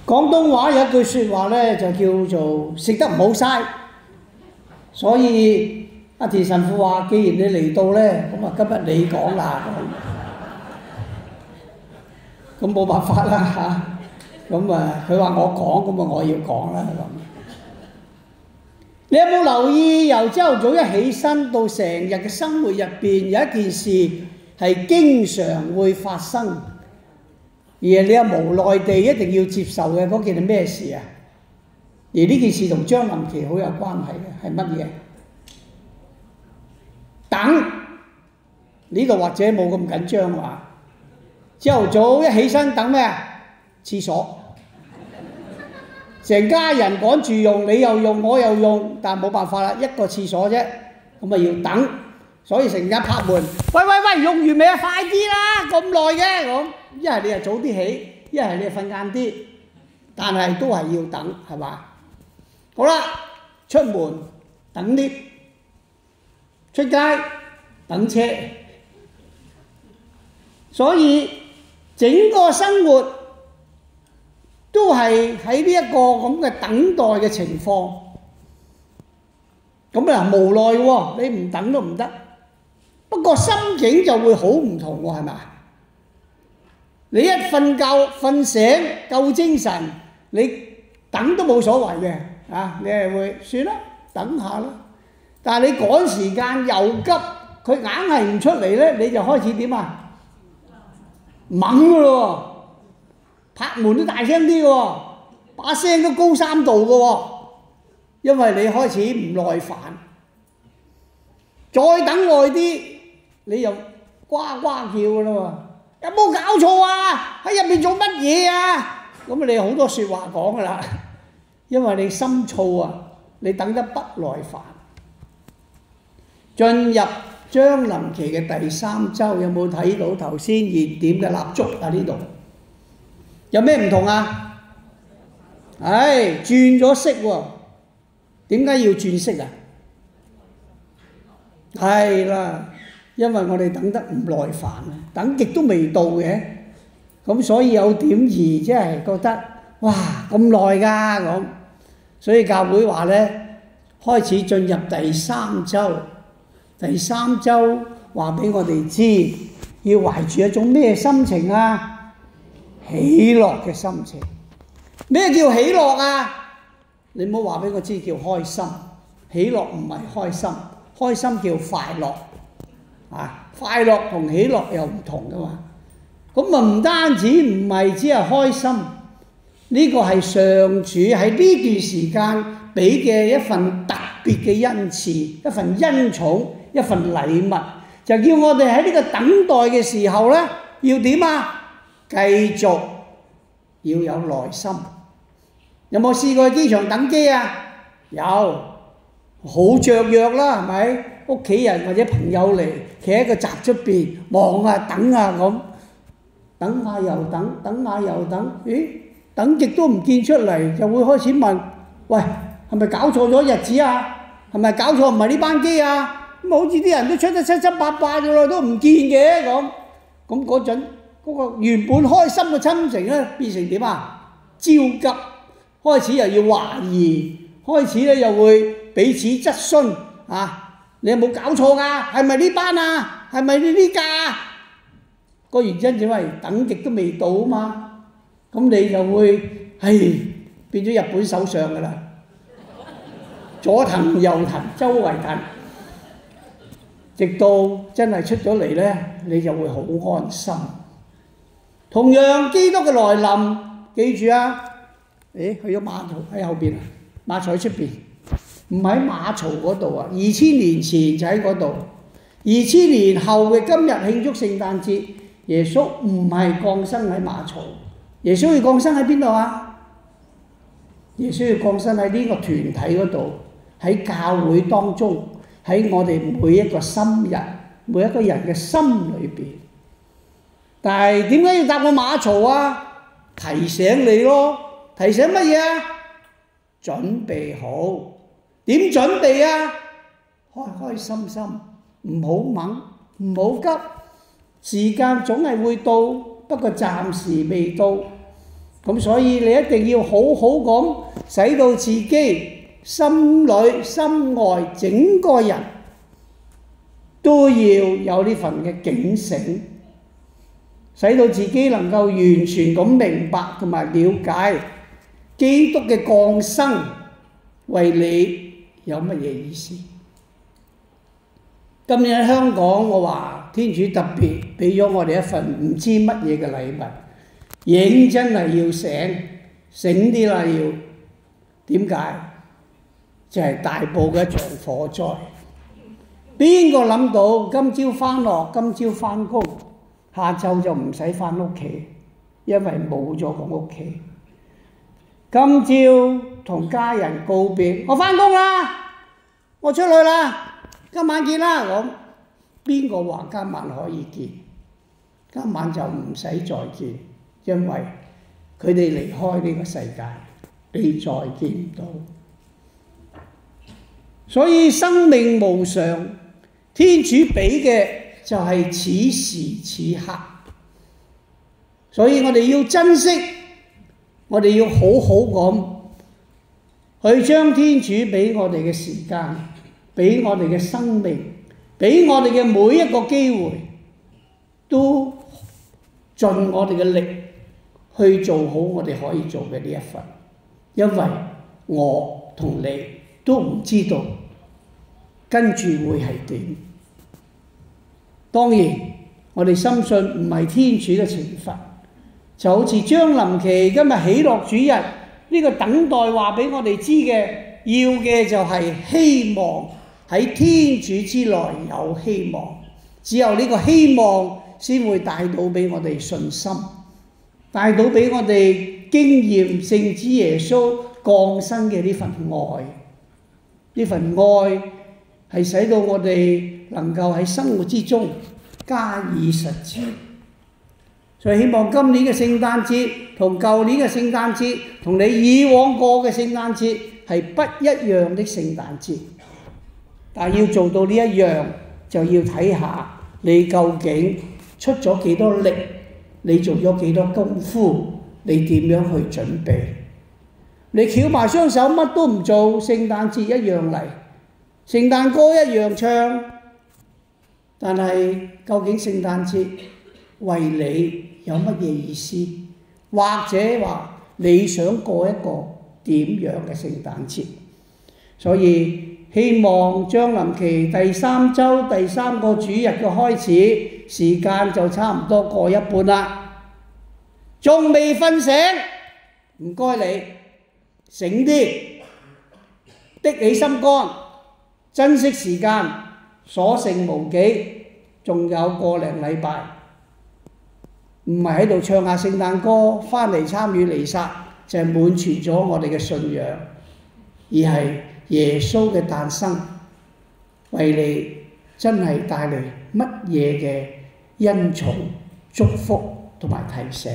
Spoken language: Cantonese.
廣東話有一句説話咧，就叫做食得唔好嘥。所以阿田神父話：既然你嚟到咧，咁啊今日你講啦，咁冇辦法啦嚇。咁啊，佢話我講，咁啊我要講啦咁。你有冇留意由朝頭早一起身到成日嘅生活入邊，有一件事係經常會發生，而你又無奈地一定要接受嘅嗰件係咩事啊？而呢件事同將臨期好有關係嘅係乜嘢？等呢度或者冇咁緊張話，朝頭早一起身等咩啊？廁所。成家人趕住用，你又用，我又用，但冇辦法啦，一個廁所啫，咁啊要等，所以成日拍門，喂，用完未啊？快啲啦，咁耐嘅咁，一係你就早啲起，一係你就瞓晏啲，但係都係要等，係嘛？好啦，出門等啲，出街等車，所以整個生活都係喺呢一個咁嘅等待嘅情況，咁啊無奈喎，你唔等都唔得。不過心境就會好唔同喎，係咪？你一瞓覺瞓醒夠精神，你等都冇所謂嘅啊，你係會算啦，等下啦。但係你趕時間又急，佢硬係唔出嚟咧，你就開始點啊？猛㗎咯喎！拍門都大聲啲喎，把聲都高3度嘅喎，因為你開始唔耐煩。再等耐啲，你又呱呱叫嘅啦喎，有冇搞錯啊？喺入邊做乜嘢啊？咁你好多説話講㗎啦，因為你心燥啊，你等得不耐煩。進入將臨期嘅第3週，有冇睇到頭先燃點嘅蠟燭啊？呢度有咩唔同啊？轉咗色喎，點解要轉色啊？係啦，因為我哋等得唔耐煩啊，等極都未到嘅，咁所以有點兒即係覺得哇咁耐㗎咁，所以教會話咧開始進入第3週，第3週話俾我哋知，要懷住一種咩心情啊？喜樂嘅心情。咩叫喜樂啊？你唔好話俾我知叫開心，喜樂唔係開心，開心叫快樂啊！快樂同喜樂又唔同噶嘛。咁啊唔單止唔係只係開心，呢個係上主喺呢段時間俾嘅一份特別嘅恩賜，一份恩寵，一份禮物，就叫我哋喺呢個等待嘅時候咧，要點啊？繼續要有耐心。有冇試過去機場等機啊？有，好雀躍啦，係咪？屋企人或者朋友嚟，企喺個閘出邊望啊等啊咁，等下又等，等下又等，咦？等極都唔見出嚟，就會開始問：喂，係咪搞錯咗日子啊？係咪搞錯唔係呢班機啊？咁好似啲人都出得七七八八嘅咯，都唔見嘅咁。咁嗰陣嗰個原本開心嘅親情咧，變成點啊？焦急，開始又要懷疑，開始咧又會彼此質詢啊！你有冇搞錯㗎？係咪呢班啊？係咪呢架啊？個原因因為等極都未到啊嘛，咁你就會變咗日本首相㗎啦，左騰右騰，周圍騰，直到真係出咗嚟咧，你就會好安心。同樣基督嘅來臨，記住啊！去咗馬槽喺後邊啊，馬槽喺出邊，唔喺馬槽嗰度啊。2000年前就喺嗰度，2000年後嘅今日慶祝聖誕節，耶穌唔係降生喺馬槽，耶穌要降生喺邊度啊？耶穌要降生喺呢個團體嗰度，喺教會當中，喺我哋每一個心人，每一個人嘅心裏邊。但係點解要搭個馬槽啊？提醒你咯。提醒乜嘢啊？準備好。點準備啊？開開心心，唔好猛，唔好急。時間總係會到，不過暫時未到。咁所以你一定要好好咁使到自己心裏心外整個人都要有呢份嘅警醒，使到自己能夠完全咁明白同埋了解基督嘅降生為你有乜嘢意思。今年喺香港，我話天主特別俾咗我哋一份唔知乜嘢嘅禮物，認真係要醒啲啦，要點解？就係大埔嘅一場火災。邊個諗到今朝返學，今朝返工，下晝就唔使返屋企，因為冇咗個屋企。今朝同家人告別，我返工啦，我出去啦，今晚見啦。咁邊個話今晚可以見？今晚就唔使再見，因為佢哋離開呢個世界，你再見唔到。所以生命無常，天主俾嘅就係此時此刻，所以我哋要珍惜，我哋要好好咁去將天主俾我哋嘅時間，俾我哋嘅生命，俾我哋嘅每一個機會，都盡我哋嘅力去做好我哋可以做嘅呢一份，因為我同你都唔知道跟住會係點。當然我哋深信唔係天主嘅懲罰，就好似將臨期今日喜樂主日呢個等待話俾我哋知嘅，要嘅就係希望，喺天主之內有希望，只有呢個希望先會帶到俾我哋信心，帶到俾我哋經驗聖子耶穌降生嘅呢份愛。呢份愛係使到我哋能夠喺生活之中加以實踐。所以希望今年嘅聖誕節同舊年嘅聖誕節同你以往過嘅聖誕節係不一樣的聖誕節，但要做到呢一樣，就要睇下你究竟出咗幾多力，你做咗幾多功夫，你點樣去準備。你翹埋雙手乜都唔做，聖誕節一樣嚟，聖誕歌一樣唱，但係究竟聖誕節為你有乜嘢意思？或者話你想過一個點樣嘅聖誕節？所以希望將臨期第3週第3個主日嘅開始，時間就差唔多過一半啦，仲未瞓醒，唔該你醒啲，的起心肝，珍惜時間，所剩無幾，仲有個零禮拜，唔係喺度唱下聖誕歌，返嚟參與彌撒，就係滿全咗我哋嘅信仰，而係耶穌嘅誕生，為你真係帶嚟乜嘢嘅恩寵、祝福同埋提醒。